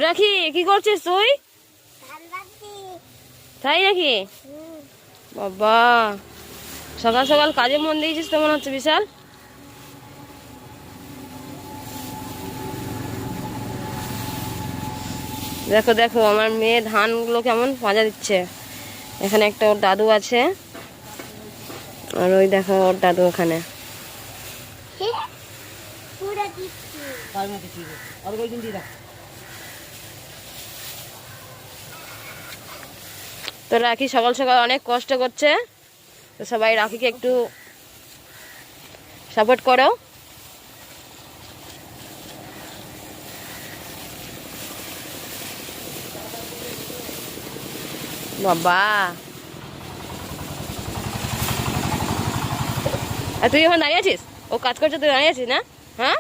রাখি কি করছিস তুই? তাই নাকি? বাবা সকাল সকাল কাজে মন দিয়েছিস তো মনে হচ্ছে বিশাল। দেখো দেখো আমার মেয়ে ধানগুলো কেমন পাঁজা দিচ্ছে। এখানে একটা ওর দাদু আছে, আর ওই দেখো ওর দাদু ওখানে। তো রাখি সকাল সকাল অনেক কষ্ট করছে, তো সবাই রাখিকে একটু সাপোর্ট করো। বাবা আর তুই এখন দাঁড়িয়ে আছিস? ও কাজ করছে তুই দাঁড়িয়ে আছিস না? হ্যাঁ